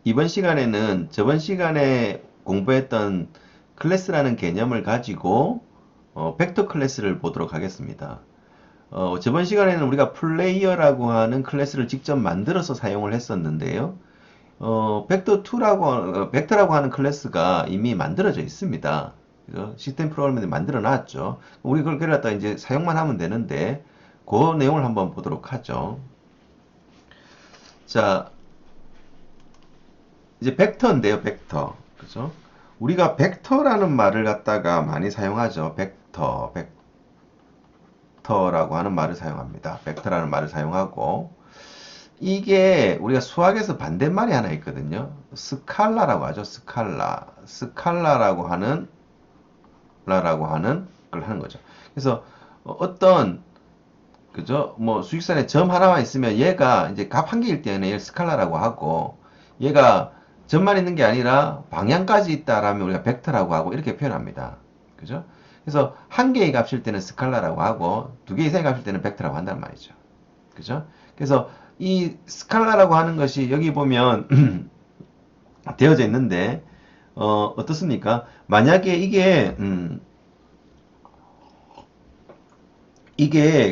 이번 시간에는 저번 시간에 공부했던 클래스라는 개념을 가지고 벡터 클래스를 보도록 하겠습니다. 저번 시간에는 우리가 플레이어라고 하는 클래스를 직접 만들어서 사용을 했었는데요. 벡터라고 하는 클래스가 이미 만들어져 있습니다. 그래서 시스템 프로그램들이 만들어 놨죠. 우리 그걸 갖다 이제 사용만 하면 되는데, 그 내용을 한번 보도록 하죠. 자, 이제 벡터인데요, 벡터. 그죠? 우리가 벡터라는 말을 갖다가 많이 사용하죠. 벡터라고 하는 말을 사용합니다. 벡터라는 말을 사용하고, 이게 우리가 수학에서 반대말이 하나 있거든요. 스칼라라고 하죠. 스칼라라고 하는 걸 하는 거죠. 그래서 어떤 그죠? 뭐 수직선에 점 하나만 있으면 얘가 이제 값 한 개일 때는 얘를 스칼라라고 하고, 얘가 점만 있는 게 아니라 방향까지 있다라면 우리가 벡터라고 하고 이렇게 표현합니다. 그죠? 그래서 한 개의 값일 때는 스칼라라고 하고 두 개 이상의 값일 때는 벡터라고 한단 말이죠. 그죠? 그래서 이 스칼라라고 하는 것이 여기 보면 되어져 있는데 어떻습니까? 만약에 이게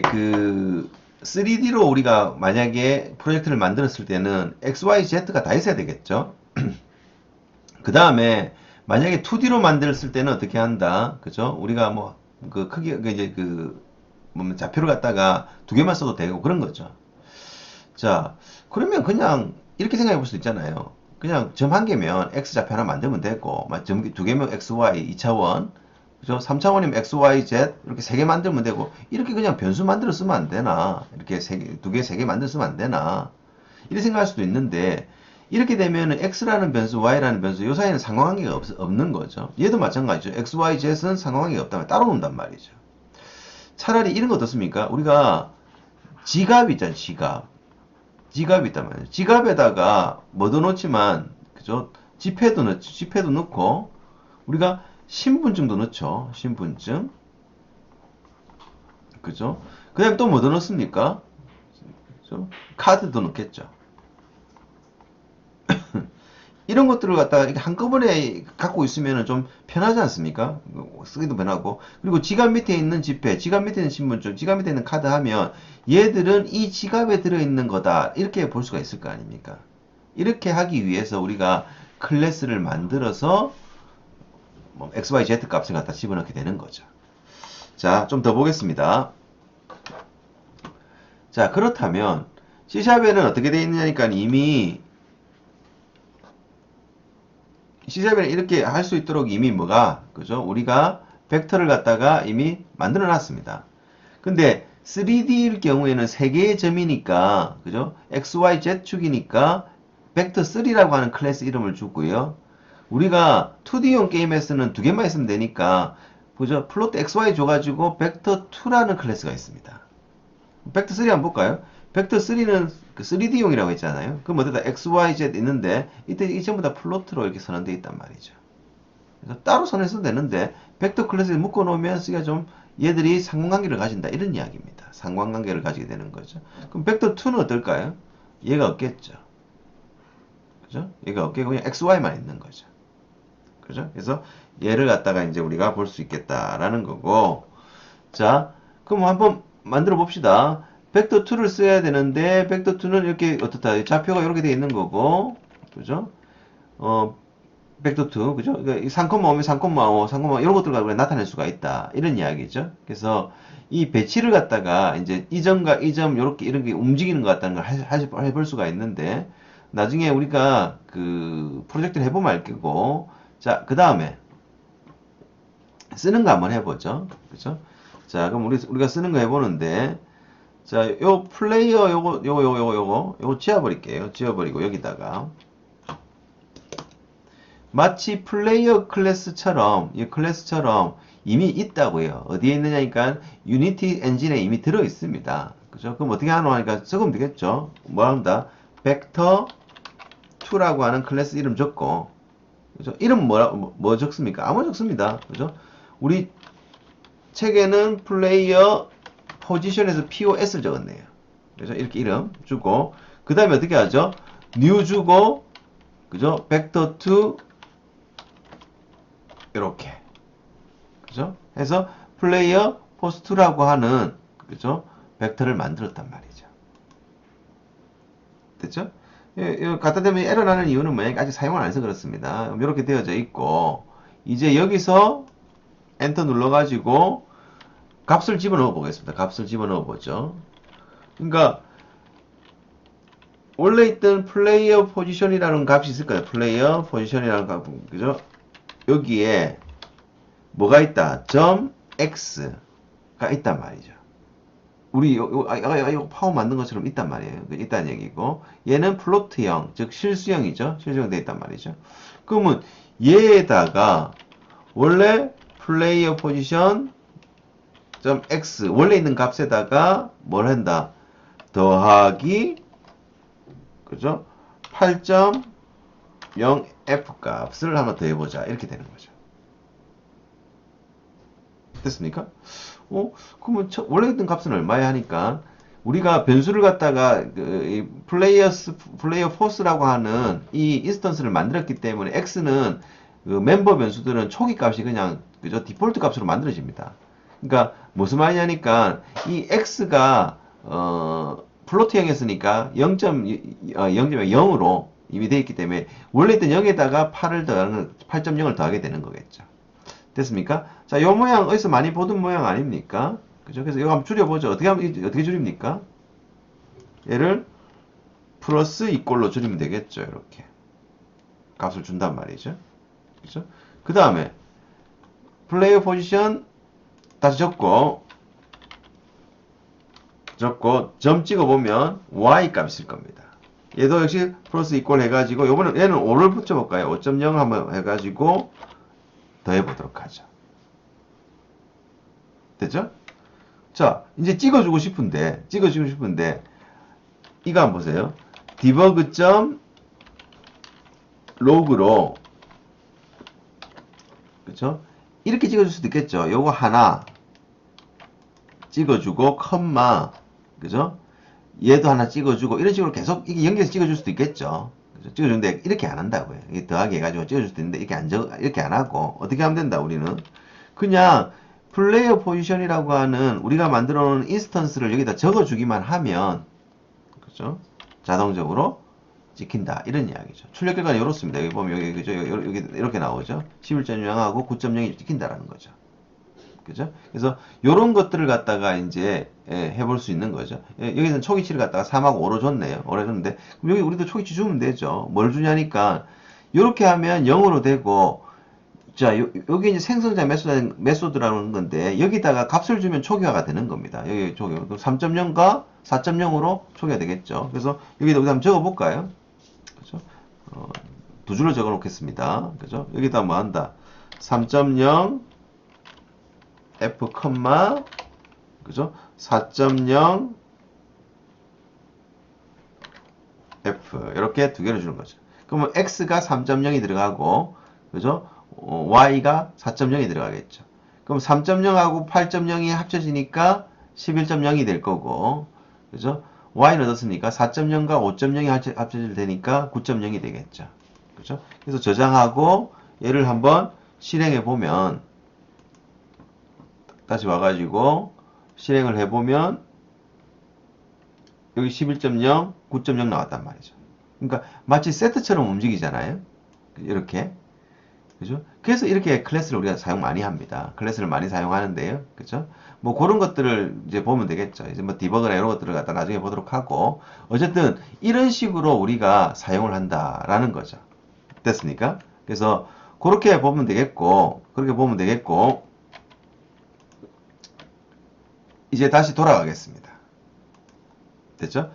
그 3D로 우리가 만약에 프로젝트를 만들었을 때는 XYZ가 다 있어야 되겠죠? 그 다음에 만약에 2D로 만들었을 때는 어떻게 한다? 그죠? 우리가 뭐 그 크기 이제 그 좌표를 갖다가 두 개만 써도 되고 그런 거죠. 자, 그러면 그냥 이렇게 생각해 볼 수 있잖아요. 그냥 점 한 개면 X 좌표 하나 만들면 되고, 점 두 개면 XY 2차원, 그죠? 3차원이면 XYZ 이렇게 세 개 만들면 되고, 이렇게 그냥 변수 만들어 쓰면 안 되나? 이렇게 두 개, 세 개 만들어 쓰면 안 되나? 이렇게 생각할 수도 있는데, 이렇게 되면 X라는 변수, Y라는 변수, 요 사이에는 상관관계가 없는 거죠. 얘도 마찬가지죠. XYZ는 상관관계가 없다면 따로 논단 말이죠. 차라리 이런 거 어떻습니까? 우리가 지갑 있잖아요, 지갑. 지갑이 있단 말이에요. 지갑에다가 뭐도 넣지만, 그죠? 지폐도 넣죠. 지폐도 넣고, 우리가 신분증도 넣죠. 신분증. 그죠? 그 다음에 또 뭐도 넣습니까? 그죠? 카드도 넣겠죠. 이런 것들을 갖다가 이렇게 한꺼번에 갖고 있으면 좀 편하지 않습니까? 쓰기도 편하고. 그리고 지갑 밑에 있는 지폐, 지갑 밑에 있는 신분증, 지갑 밑에 있는 카드 하면 얘들은 이 지갑에 들어있는 거다. 이렇게 볼 수가 있을 거 아닙니까? 이렇게 하기 위해서 우리가 클래스를 만들어서 뭐 XYZ 값을 갖다 집어넣게 되는 거죠. 자, 좀 더 보겠습니다. 자, 그렇다면 C샵에는 어떻게 되어 있느냐니까 이미 C샵에는 이렇게 할 수 있도록 이미 뭐가 그죠? 우리가 벡터를 갖다가 이미 만들어 놨습니다. 근데 3D일 경우에는 세 개의 점이니까 그죠? XYZ축이니까 벡터 3라고 하는 클래스 이름을 주고요. 우리가 2D용 게임에서는 두 개만 있으면 되니까 그죠? 플로트 XY 줘가지고 벡터 2라는 클래스가 있습니다. 벡터 3 한번 볼까요? 벡터 3는 그 3D용이라고 했잖아요. 그럼 어디다 XYZ 있는데 이때 이 전부 다 플로트로 이렇게 선언되어 있단 말이죠. 그래서 따로 선언해도 되는데 벡터 클래스에 묶어 놓으면 쓰기가 좀 얘들이 상관관계를 가진다 이런 이야기입니다. 상관관계를 가지게 되는 거죠. 그럼 벡터 2는 어떨까요? 얘가 없겠죠. 그죠? 얘가 없게 그냥 XY만 있는 거죠. 그죠? 그래서 얘를 갖다가 이제 우리가 볼 수 있겠다라는 거고. 자, 그럼 한번 만들어 봅시다. 벡터 2를 써야 되는데 벡터 2는 이렇게 어떻다? 좌표가 이렇게 되어 있는 거고. 그죠? 벡터 2, 그죠? 그러니까 3,5면 3,5, 3,5 이런 것들을 가지고 나타낼 수가 있다. 이런 이야기죠. 그래서 이 배치를 갖다가 이제 이 점과 이 점 요렇게 이런 게 움직이는 것 같다는 걸 해볼 수가 있는데 나중에 우리가 그 프로젝트를 해보면 알 거고. 자, 그 다음에 쓰는 거 한번 해보죠. 그죠? 자, 그럼 우리가 쓰는 거 해보는데, 자, 요 플레이어 요거 지워버릴게요. 지워버리고 여기다가 마치 플레이어 클래스처럼 이 클래스처럼 이미 있다고요. 어디에 있느냐니까 유니티 엔진에 이미 들어 있습니다. 그죠? 그럼 어떻게 하노 하니까 적으면 되겠죠. 뭐 합니다. 벡터 2라고 하는 클래스 이름 적고, 그죠? 이름 뭐 적습니까? 아무 적습니다. 그죠? 우리 책에는 플레이어 포지션에서 POS를 적었네요. 그래서 이렇게 이름 주고, 그 다음에 어떻게 하죠? new 주고, 그죠? 벡터 2 이렇게 그죠? 해서 플레이어 포스2라고 하는 그죠? 벡터를 만들었단 말이죠. 됐죠? 갖다 대면 에러 나는 이유는 뭐냐? 아직 사용을 안 해서 그렇습니다. 이렇게 되어져 있고 이제 여기서 엔터 눌러가지고 값을 집어넣어 보겠습니다. 값을 집어넣어 보죠. 그러니까 원래 있던 플레이어 포지션이라는 값이 있을 거예요. 플레이어 포지션이라는 값, 그죠? 여기에 뭐가 있다? 점 x가 있단 말이죠. 우리 이거 파워 만든 것처럼 있단 말이에요. 있다는 얘기고 얘는 플로트형, 즉 실수형이죠. 실수형 돼 있단 말이죠. 그러면 얘에다가 원래 플레이어 포지션 점 x 원래 있는 값에다가 뭘 한다? 더하기 그죠? 8.0 f 값을 한번 더 해보자. 이렇게 되는 거죠. 됐습니까? 그러면 원래 있던 값은 얼마야 하니까 우리가 변수를 갖다가 플레이어 포스라고 하는 이 인스턴스를 만들었기 때문에 x는 그 멤버 변수들은 초기 값이 그냥 그죠? 디폴트 값으로 만들어집니다. 그러니까 무슨 말이냐니까 이 x가 플로트형이었으니까 0.0으로 이미 되어 있기 때문에 원래 있던 0에다가 8.0을 더하게 되는 거겠죠. 됐습니까? 자, 요 모양 어디서 많이 보던 모양 아닙니까? 그죠? 그래서 이거 한번 줄여보죠. 어떻게 줄입니까? 얘를 플러스 이꼴로 줄이면 되겠죠. 이렇게. 값을 준단 말이죠. 그죠? 그 다음에 플레이어 포지션 다시 적고 점 찍어보면 y 값이 있을 겁니다. 얘도 역시 플러스 이꼴 해가지고 요번에 얘는 5를 붙여볼까요? 5.0 한번 해가지고 더해보도록 하죠. 됐죠? 자, 이제 찍어주고 싶은데 이거 한번 보세요. debug.log로 그쵸? 이렇게 찍어줄 수도 있겠죠. 요거 하나 찍어주고 컴마 그죠? 얘도 하나 찍어주고 이런 식으로 계속 이게 연결해서 찍어줄 수도 있겠죠. 그죠? 찍어주는데 이렇게 안 한다고요. 이게 더하기 해가지고 찍어줄 수도 있는데 이렇게 안 하고 어떻게 하면 된다 우리는 그냥 플레이어 포지션이라고 하는 우리가 만들어 놓은 인스턴스를 여기다 적어주기만 하면 그죠? 자동적으로 찍힌다 이런 이야기죠. 출력 결과는 이렇습니다. 여기 보면 여기 그죠? 여기 이렇게 나오죠. 11.0하고 9.0이 찍힌다라는 거죠. 그죠? 그래서 요런 것들을 갖다가 이제 해볼 수 있는 거죠. 여기서는 초기치를 갖다가 3하고 5로 줬네요. 5로 줬는데 그럼 여기 우리도 초기치 주면 되죠. 뭘 주냐니까 요렇게 하면 0으로 되고 자 여기 이제 생성자 메소드라는 건데 여기다가 값을 주면 초기화가 되는 겁니다. 여기 초기 3.0과 4.0으로 초기화 되겠죠. 그래서 여기다 우리 한번 적어볼까요? 그죠? 두 줄로 적어 놓겠습니다. 그죠? 여기다 뭐 한다? 3.0 f, 그죠? 4.0 f 이렇게 두 개를 주는 거죠. 그러면 x가 3.0이 들어가고 그죠? y가 4.0이 들어가겠죠. 그럼 3.0하고 8.0이 합쳐지니까 11.0이 될 거고 그죠? y는 어떻습니까? 4.0과 5.0이 합쳐질 테니까 9.0이 되겠죠. 그죠? 그래서 저장하고 얘를 한번 실행해 보면 다시 와가지고 실행을 해보면 여기 11.0, 9.0 나왔단 말이죠. 그러니까 마치 세트처럼 움직이잖아요. 이렇게. 그죠? 그래서 이렇게 클래스를 우리가 사용 많이 합니다. 클래스를 많이 사용하는데요. 그죠? 뭐 그런 것들을 이제 보면 되겠죠. 이제 뭐 디버그나 이런 것들을 갖다 나중에 보도록 하고 어쨌든 이런 식으로 우리가 사용을 한다라는 거죠. 됐습니까? 그래서 그렇게 보면 되겠고 이제 다시 돌아가겠습니다. 됐죠?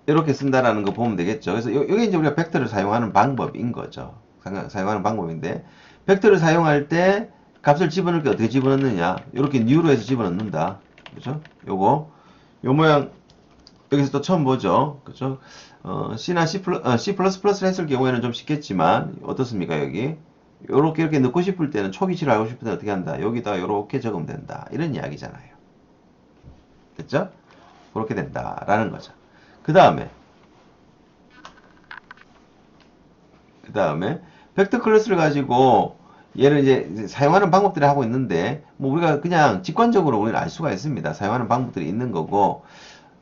이렇게 쓴다라는 거 보면 되겠죠. 그래서 이게 이제 우리가 벡터를 사용하는 방법인 거죠. 사용하는 방법인데, 벡터를 사용할 때 값을 집어넣을 때 어떻게 집어넣느냐. 이렇게 new로 해서 집어넣는다. 그죠? 요 모양, 여기서 또 처음 보죠. 그죠? C나 C++를 했을 경우에는 좀 쉽겠지만, 어떻습니까, 여기? 이렇게 넣고 싶을 때는, 초기치를 알고 싶을 때는 어떻게 한다? 여기다 이렇게 적으면 된다. 이런 이야기잖아요. 됐죠? 그렇게 된다라는 거죠. 그 다음에 그 다음에 벡터 클래스를 가지고 얘를 이제 사용하는 방법들을 하고 있는데 뭐 우리가 그냥 직관적으로 우리는 알 수가 있습니다. 사용하는 방법들이 있는 거고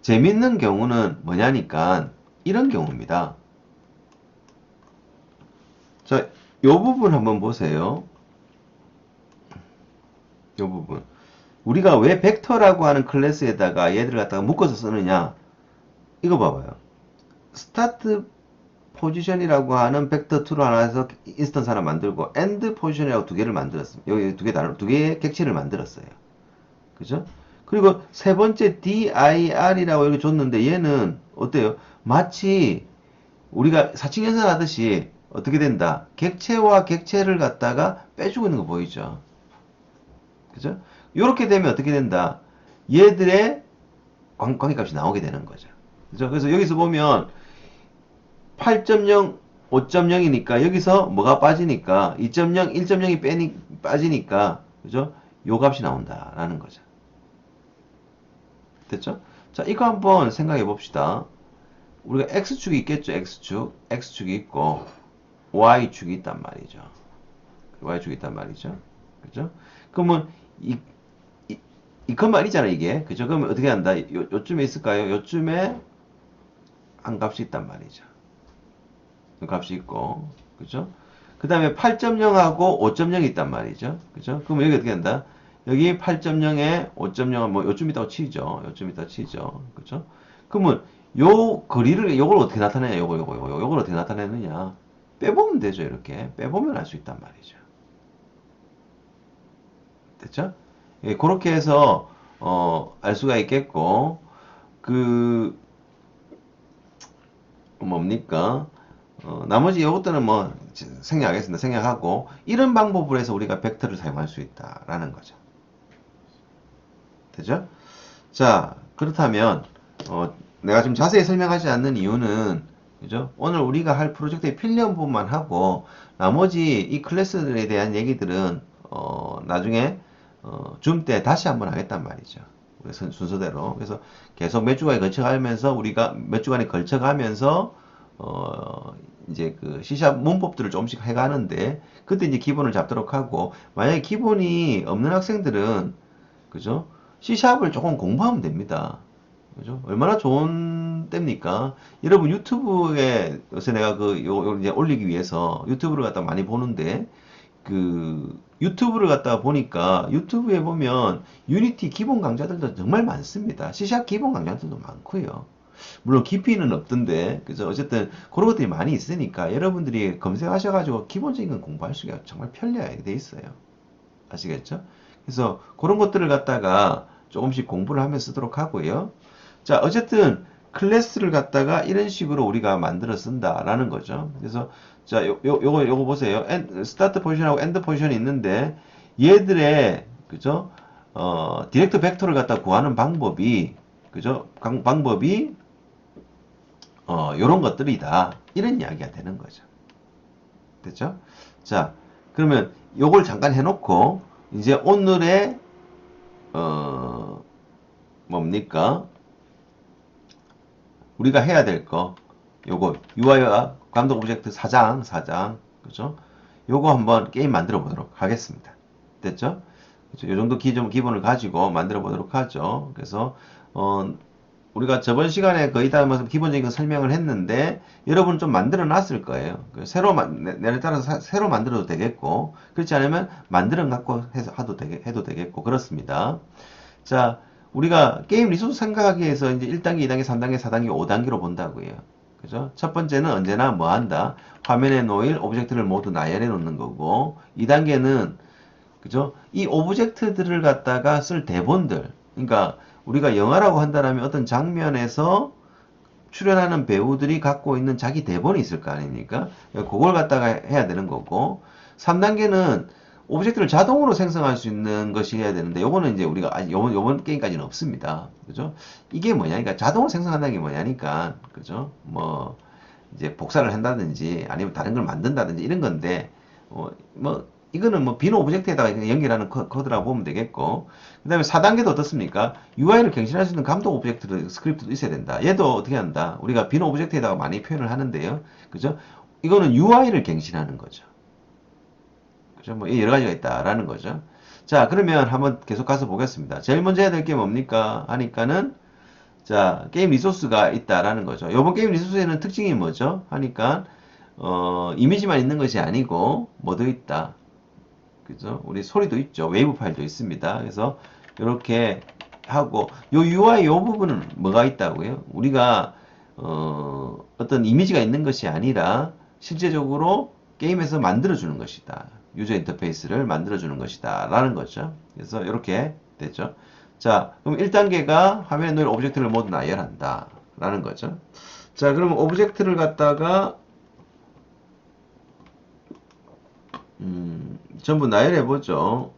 재밌는 경우는 뭐냐니까 이런 경우입니다. 자, 요 부분 한번 보세요. 요 부분. 우리가 왜 벡터라고 하는 클래스에다가 얘들을 갖다가 묶어서 쓰느냐? 이거 봐봐요. 스타트 포지션이라고 하는 벡터 툴을 하나 해서 인스턴스 하나 만들고 엔드 포지션이라고 두 개를 만들었습니다. 여기 두 개의 객체를 만들었어요. 그죠? 그리고 세 번째 dir이라고 여기 줬는데 얘는 어때요? 마치 우리가 사칙연산 하듯이 어떻게 된다? 객체와 객체를 갖다가 빼주고 있는 거 보이죠? 그죠? 이렇게 되면 어떻게 된다? 얘들의 관계값이 나오게 되는 거죠. 그죠? 그래서 여기서 보면 8.0, 5.0이니까 여기서 뭐가 빠지니까 2.0, 1.0이 빠지니까 그죠? 요 값이 나온다라는 거죠. 됐죠? 자, 이거 한번 생각해 봅시다. 우리가 X축이 있겠죠? X축. X축이 있고 Y축이 있단 말이죠. Y축이 있단 말이죠. 그죠? 그러면 이 컷말이잖아 이게. 그죠? 그러면 어떻게 한다? 요쯤에 있을까요? 요쯤에 한 값이 있단 말이죠. 이 값이 있고. 그죠? 그 다음에 8.0하고 5.0이 있단 말이죠. 그죠? 그러면 여기 어떻게 한다? 여기 8.0에 5.0은 뭐 요쯤 있다고 치죠. 요쯤 있다고 치죠. 그죠? 그러면 요 거리를 요걸 어떻게 나타내냐? 요걸 어떻게 나타내느냐? 빼보면 되죠. 이렇게 빼보면 알 수 있단 말이죠. 됐죠? 예, 그렇게 해서 알 수가 있겠고 그 뭡니까? 나머지 이것들은 뭐 생략하겠습니다. 생략하고 이런 방법으로 해서 우리가 벡터를 사용할 수 있다라는 거죠. 되죠? 자, 그렇다면 내가 지금 자세히 설명하지 않는 이유는 그죠? 오늘 우리가 할 프로젝트의 필요한 부분만 하고 나머지 이 클래스들에 대한 얘기들은 나중에 줌 때 다시 한번 하겠단 말이죠. 우리 순서대로. 그래서 계속 몇 주간에 걸쳐가면서 우리가 몇 주간에 걸쳐가면서 이제 그 C# 문법들을 조금씩 해가는데 그때 이제 기본을 잡도록 하고 만약에 기본이 없는 학생들은 그죠? C샵을 조금 공부하면 됩니다. 그죠? 얼마나 좋은 때입니까? 여러분 유튜브에 요새 내가 요 이제 올리기 위해서 유튜브를 갖다 많이 보는데 그 유튜브를 갖다 보니까 유튜브에 보면 유니티 기본 강좌들도 정말 많습니다. C샵 기본 강좌들도 많고요. 물론 깊이는 없던데 그죠? 어쨌든 그런 것들이 많이 있으니까 여러분들이 검색하셔가지고 기본적인 건 공부할 수가 정말 편리하게 돼 있어요. 아시겠죠? 그래서 그런 것들을 갖다가 조금씩 공부를 하면서 쓰도록 하고요. 자, 어쨌든 클래스를 갖다가 이런 식으로 우리가 만들어 쓴다라는 거죠. 그래서 자, 요거 보세요. 스타트 포지션하고 엔드 포지션이 있는데 얘들의 그죠? 디렉트 벡터를 갖다 구하는 방법이 그죠? 방법이 요런 것들이다. 이런 이야기가 되는 거죠. 됐죠? 자, 그러면 요걸 잠깐 해놓고 이제 오늘의 뭡니까? 우리가 해야 될 거 요거 UI와 감독 오브젝트 4장 그죠? 요거 한번 게임 만들어 보도록 하겠습니다. 됐죠? 그렇죠? 요 정도 기본을 가지고 만들어 보도록 하죠. 그래서 우리가 저번 시간에 거의 다 기본적인 거 설명을 했는데 여러분 좀 만들어 놨을 거예요. 내를 따라서 새로 만들어도 되겠고 그렇지 않으면 만들어 갖고 해도 되겠고 그렇습니다. 자, 우리가 게임 리소스 생각하기 위해서 이제 1단계, 2단계, 3단계, 4단계, 5단계로 본다고요. 그죠? 첫 번째는 언제나 뭐 한다? 화면에 놓일 오브젝트를 모두 나열해 놓는 거고 2단계는 그죠? 이 오브젝트들을 갖다가 쓸 대본들 그러니까 우리가 영화라고 한다면 어떤 장면에서 출연하는 배우들이 갖고 있는 자기 대본이 있을 거 아닙니까? 그걸 갖다가 해야 되는 거고 3단계는 오브젝트를 자동으로 생성할 수 있는 것이 해야 되는데 요거는 이제 우리가 요번 게임까지는 없습니다. 그죠? 이게 뭐냐니까 자동으로 생성한다는 게 뭐냐니까 그죠? 뭐 이제 복사를 한다든지 아니면 다른 걸 만든다든지 이런 건데 뭐 이거는 뭐 빈 오브젝트에다가 연결하는 코드라고 보면 되겠고 그 다음에 4단계도 어떻습니까? UI를 갱신할 수 있는 감독 오브젝트 스크립트도 있어야 된다. 얘도 어떻게 한다? 우리가 빈 오브젝트에다가 많이 표현을 하는데요. 그죠? 이거는 UI를 갱신하는 거죠. 그죠? 뭐 여러 가지가 있다라는 거죠. 자, 그러면 한번 계속 가서 보겠습니다. 제일 먼저 해야 될 게 뭡니까? 하니까는 자, 게임 리소스가 있다라는 거죠. 이번 게임 리소스에는 특징이 뭐죠? 하니까 이미지만 있는 것이 아니고 뭐도 있다. 그죠? 우리 소리도 있죠. 웨이브 파일도 있습니다. 그래서 이렇게 하고 요 UI 요 부분은 뭐가 있다고요? 우리가 어떤 이미지가 있는 것이 아니라 실제적으로 게임에서 만들어주는 것이다. 유저 인터페이스를 만들어주는 것이다. 라는 거죠. 그래서 이렇게 됐죠. 자, 그럼 1단계가 화면에 놓일 오브젝트를 모두 나열한다. 라는 거죠. 자, 그럼 오브젝트를 갖다가 전부 나열해 보죠.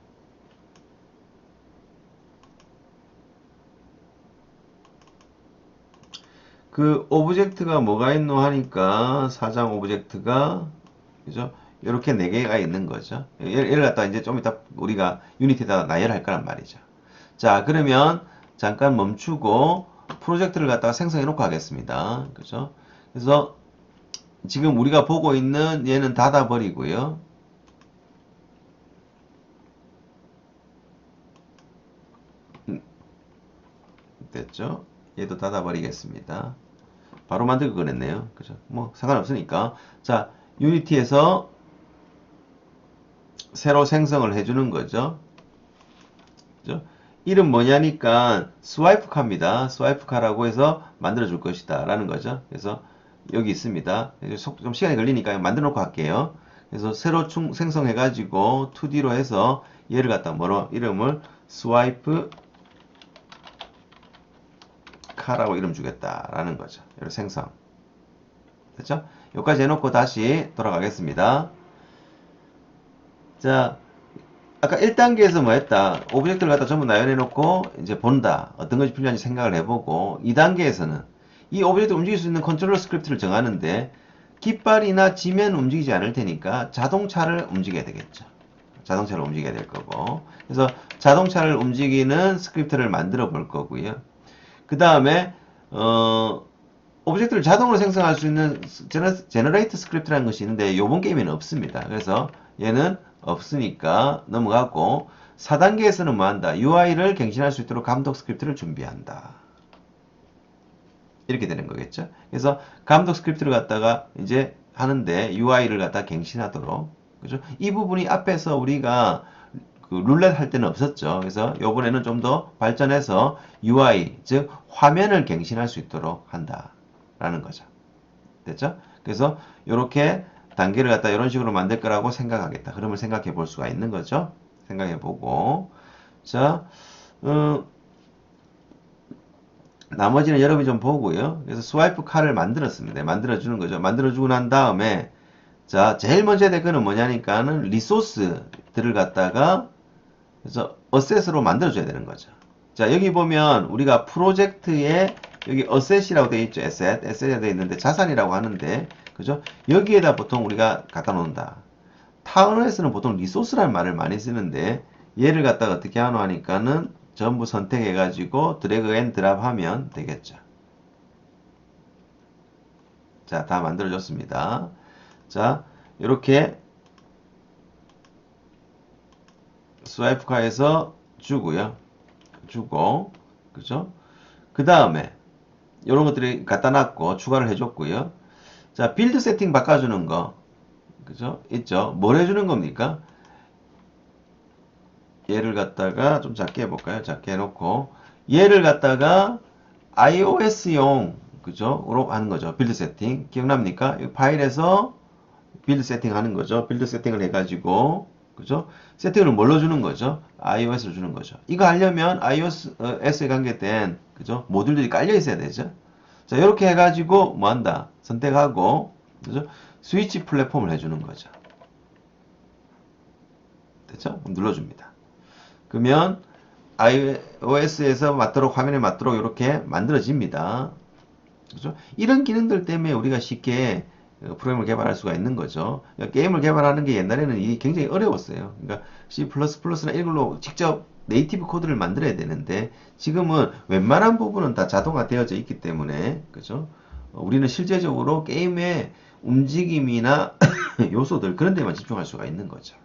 그 오브젝트가 뭐가 있노 하니까 사장 오브젝트가 그죠? 이렇게 4개가 있는 거죠. 얘를 갖다 이제 좀 이따 우리가 유니티에다 나열할 거란 말이죠. 자, 그러면 잠깐 멈추고 프로젝트를 갖다가 생성해 놓고 하겠습니다. 그죠? 그래서 지금 우리가 보고 있는 얘는 닫아 버리고요. 됐죠? 얘도 닫아 버리겠습니다. 바로 만들고 그랬네요. 그죠? 뭐 상관없으니까. 자, 유니티에서 새로 생성을 해주는 거죠. 그죠? 이름 뭐냐니까 스와이프 카입니다. 스와이프 카라고 해서 만들어 줄 것이다 라는 거죠. 그래서 여기 있습니다. 좀 시간이 걸리니까 만들어 놓고 할게요. 그래서 새로 생성해 가지고 2D로 해서 얘를 갖다 뭐로 이름을 스와이프 카라고 이름 주겠다 라는 거죠. 이렇게 생성 됐죠? 여기까지 해놓고 다시 돌아가겠습니다. 자, 아까 1단계에서 뭐 했다? 오브젝트를 갖다 전부 나열해 놓고 이제 본다. 어떤 것이 필요한지 생각을 해보고 2단계에서는 이 오브젝트를 움직일 수 있는 컨트롤러 스크립트를 정하는데 깃발이나 지면 움직이지 않을 테니까 자동차를 움직여야 되겠죠. 자동차를 움직여야 될 거고 그래서 자동차를 움직이는 스크립트를 만들어 볼 거고요. 그 다음에 오브젝트를 자동으로 생성할 수 있는 제너레이트 스크립트라는 것이 있는데 이번 게임에는 없습니다. 그래서 얘는 없으니까 넘어가고 4단계에서는 뭐 한다? UI를 갱신할 수 있도록 감독 스크립트를 준비한다. 이렇게 되는 거겠죠. 그래서 감독 스크립트를 갖다가 이제 하는데 UI를 갖다 갱신하도록 그죠? 이 부분이 앞에서 우리가 그 룰렛 할 때는 없었죠. 그래서 이번에는 좀 더 발전해서 UI 즉 화면을 갱신할 수 있도록 한다라는 거죠. 됐죠? 그래서 이렇게 단계를 갖다 이런 식으로 만들 거라고 생각하겠다. 그러면 생각해 볼 수가 있는 거죠. 생각해 보고 자 나머지는 여러분이 좀 보고요. 그래서 스와이프 칼을 만들었습니다. 만들어 주는 거죠. 만들어 주고 난 다음에 자 제일 먼저 해야 될 거는 뭐냐니까는 리소스들을 갖다가 그래서 어셋으로 만들어 줘야 되는 거죠. 자 여기 보면 우리가 프로젝트에 여기 어셋이라고 되어 있죠. 에셋이라고 되어 있는데 자산이라고 하는데 그죠? 여기에다 보통 우리가 갖다 놓는다. 타운에서는 보통 리소스라는 말을 많이 쓰는데 얘를 갖다가 어떻게 하노 하니까는 전부 선택해 가지고 드래그 앤 드랍 하면 되겠죠. 자, 다 만들어 줬습니다. 자, 이렇게 스와이프카에서 주고요. 주고 그죠? 그 다음에 이런 것들이 갖다 놨고 추가를 해줬고요. 자, 빌드 세팅 바꿔주는 거 그죠? 있죠? 뭘 해주는 겁니까? 얘를 갖다가 좀 작게 해볼까요? 작게 해놓고 얘를 갖다가 iOS용 그죠? 으로 하는 거죠. 빌드 세팅 기억납니까? 이 파일에서 빌드 세팅 하는 거죠. 빌드 세팅을 해가지고 그죠? 세팅을 뭘로 주는 거죠? iOS로 주는 거죠. 이거 하려면 iOS에 관계된 그죠? 모듈들이 깔려 있어야 되죠. 자, 이렇게 해가지고 뭐 한다? 선택하고 그죠? 스위치 플랫폼을 해주는 거죠. 됐죠? 눌러줍니다. 그러면 iOS에서 맞도록 화면에 맞도록 이렇게 만들어집니다. 그죠? 이런 기능들 때문에 우리가 쉽게 프로그램을 개발할 수가 있는 거죠. 게임을 개발하는 게 옛날에는 이게 굉장히 어려웠어요. 그러니까 C++나 이걸로 직접 네이티브 코드를 만들어야 되는데 지금은 웬만한 부분은 다 자동화되어져 있기 때문에 그죠? 우리는 실제적으로 게임의 움직임이나 요소들 그런 데만 집중할 수가 있는 거죠.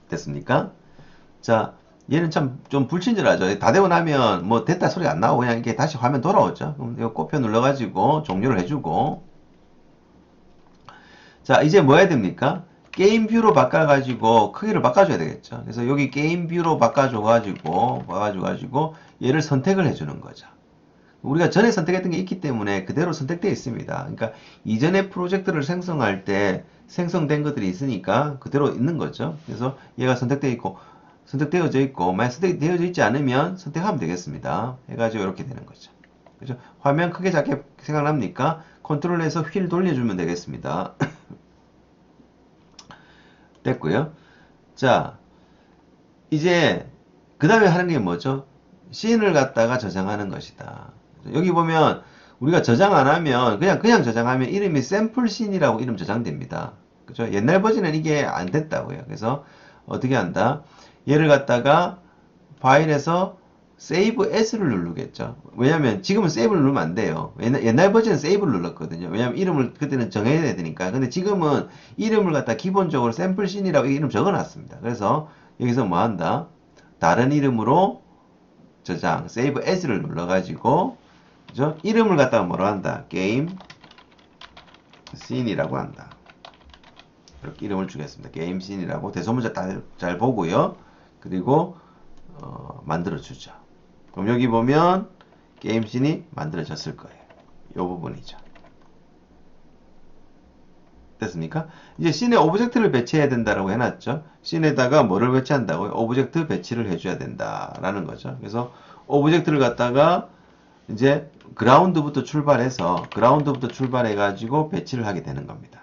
됐습니까? 자, 얘는 참 좀 불친절하죠. 다 되고 나면 뭐 됐다 소리 안 나오고 그냥 이게 다시 화면 돌아오죠. 그럼 이거 꼽혀 눌러가지고 종료를 해주고, 자, 이제 뭐 해야 됩니까? 게임 뷰로 바꿔가지고 크기를 바꿔줘야 되겠죠. 그래서 여기 게임 뷰로 바꿔가지고 얘를 선택을 해주는 거죠. 우리가 전에 선택했던 게 있기 때문에 그대로 선택되어 있습니다. 그러니까 이전에 프로젝트를 생성할 때 생성된 것들이 있으니까 그대로 있는 거죠. 그래서 얘가 선택되어져 있고, 만약 선택되어져 있지 않으면 선택하면 되겠습니다. 해가지고 이렇게 되는 거죠. 그죠? 화면 크게 작게 생각납니까? 컨트롤해서 휠 돌려주면 되겠습니다. 됐고요. 자, 이제 그 다음에 하는 게 뭐죠? 씬을 갖다가 저장하는 것이다. 여기 보면 우리가 저장 안 하면 그냥 저장하면 이름이 샘플 씬이라고 이름 저장됩니다. 그죠? 옛날 버전은 이게 안 됐다고요. 그래서 어떻게 한다? 얘를 갖다가 파일에서 세이브 as를 누르겠죠. 왜냐면 지금은 세이브를 누르면 안 돼요. 옛날 버전은 세이브를 눌렀거든요. 왜냐면 이름을 그때는 정해야 되니까. 근데 지금은 이름을 갖다 기본적으로 샘플 씬이라고 이름 적어놨습니다. 그래서 여기서 뭐 한다? 다른 이름으로 저장, 세이브 as를 눌러가지고, 그죠? 이름을 갖다가 뭐로 한다? 게임 씬이라고 한다. 이렇게 이름을 주겠습니다. 게임 씬이라고 대소문자 잘 보고요. 그리고 만들어 주죠. 그럼 여기 보면 게임 씬이 만들어졌을 거예요. 이 부분이죠. 됐습니까? 이제 씬에 오브젝트를 배치해야 된다라고 해놨죠. 씬에다가 뭐를 배치한다고요? 오브젝트 배치를 해줘야 된다라는 거죠. 그래서 오브젝트를 갖다가 이제 그라운드부터 출발해가지고 배치를 하게 되는 겁니다.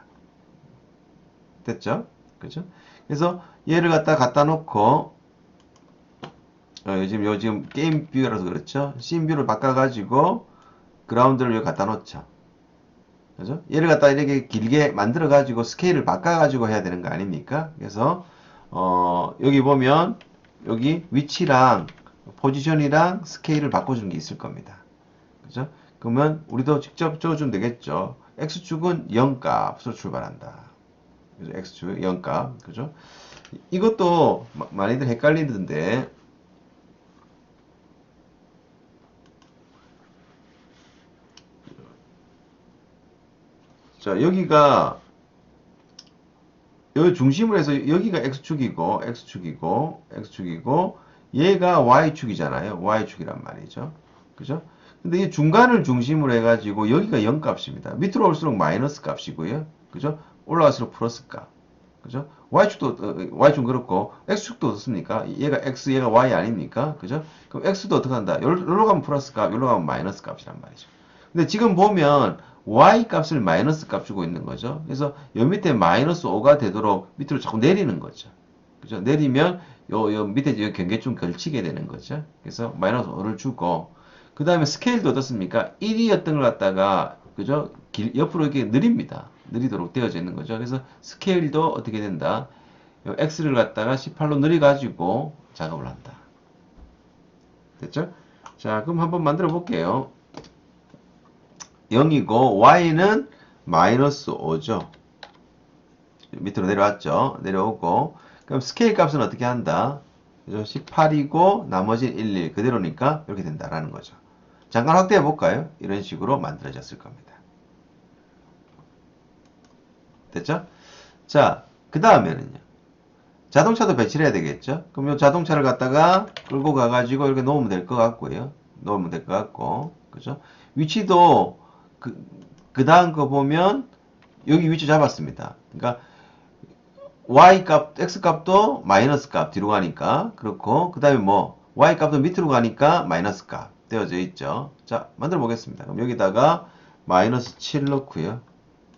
됐죠? 그죠? 그래서 얘를 갖다 놓고 요즘 게임 뷰라서 그렇죠? 씬 뷰를 바꿔가지고 그라운드를 여기 갖다 놓죠. 그죠? 얘를 갖다 이렇게 길게 만들어가지고 스케일을 바꿔가지고 해야 되는 거 아닙니까? 그래서 여기 보면 여기 위치랑 포지션이랑 스케일을 바꿔준 게 있을 겁니다. 그죠? 그러면 우리도 직접 적어주면 되겠죠. X축은 0값으로 출발한다. 그죠? X축 0값. 그죠? 이것도 많이들 헷갈리던데, 자, 여기가, 여기 중심으로 해서 여기가 X축이고, 얘가 Y축이잖아요. Y축이란 말이죠. 그죠? 근데 이 중간을 중심으로 해가지고 여기가 0 값입니다. 밑으로 올수록 마이너스 값이고요. 그죠? 올라갈수록 플러스 값. 그죠? Y축은 그렇고, X축도 어떻습니까? 얘가 X, 얘가 Y 아닙니까? 그죠? 그럼 X도 어떻게 한다? 여기로 가면 플러스 값, 여기로 가면 마이너스 값이란 말이죠. 근데 지금 보면, Y 값을 마이너스 값 주고 있는 거죠. 그래서 여 밑에 마이너스 5가 되도록 밑으로 자꾸 내리는 거죠. 그죠? 내리면, 요 밑에 요 경계점 걸치게 되는 거죠. 그래서 마이너스 5를 주고, 그 다음에 스케일도 어떻습니까? 1이었던 걸 갖다가, 그죠? 옆으로 이렇게 느립니다. 느리도록 되어져 있는 거죠. 그래서 스케일도 어떻게 된다? X를 갖다가 18로 늘려가지고 작업을 한다. 됐죠? 자, 그럼 한번 만들어 볼게요. 0이고, Y는 마이너스 5죠. 밑으로 내려왔죠. 내려오고, 그럼 스케일 값은 어떻게 한다? 그죠? 18이고, 나머지 11. 그대로니까 이렇게 된다라는 거죠. 잠깐 확대해 볼까요? 이런 식으로 만들어졌을 겁니다. 됐죠? 자, 그 다음에는요. 자동차도 배치를 해야 되겠죠? 그럼 이 자동차를 갖다가 끌고 가가지고 이렇게 놓으면 될 것 같고요. 놓으면 될 것 같고, 그죠? 위치도 그 다음 거 보면 여기 위치 잡았습니다. 그러니까 y 값, x 값도 마이너스 값 뒤로 가니까 그렇고, 그 다음에 뭐 y 값도 밑으로 가니까 마이너스 값 되어져 있죠. 자, 만들어 보겠습니다. 그럼 여기다가 마이너스 7 넣고요.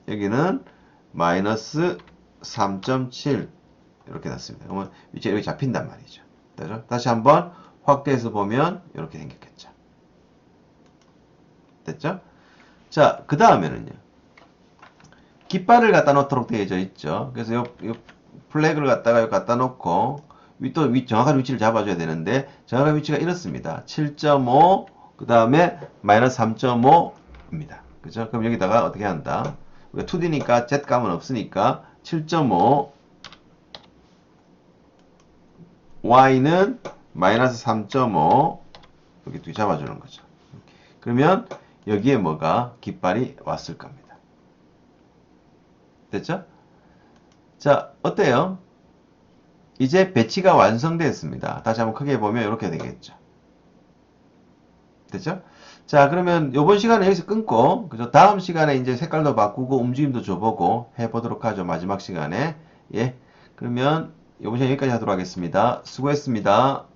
여기는 마이너스 3.7 이렇게 났습니다. 그러면 위치가 여기 잡힌단 말이죠. 그죠? 다시 한번 확대해서 보면 이렇게 생겼겠죠. 됐죠? 자, 그 다음에는요. 깃발을 갖다 놓도록 되어져 있죠. 그래서 요 플래그를 갖다가 갖다 놓고 또 정확한 위치를 잡아줘야 되는데 정확한 위치가 이렇습니다. 7.5 그 다음에 마이너스 3.5입니다. 그죠? 그럼 여기다가 어떻게 한다? 우리가 2D니까 Z값은 없으니까 7.5 Y는 마이너스 3.5 이렇게 두 개 잡아주는 거죠. 그러면 여기에 뭐가 깃발이 왔을 겁니다. 됐죠? 자, 어때요? 이제 배치가 완성됐습니다. 다시 한번 크게 보면 이렇게 되겠죠. 됐죠? 자, 그러면 이번 시간에 여기서 끊고, 그죠? 다음 시간에 이제 색깔도 바꾸고 움직임도 줘보고 해보도록 하죠. 마지막 시간에. 예. 그러면 이번 시간 여기까지 하도록 하겠습니다. 수고했습니다.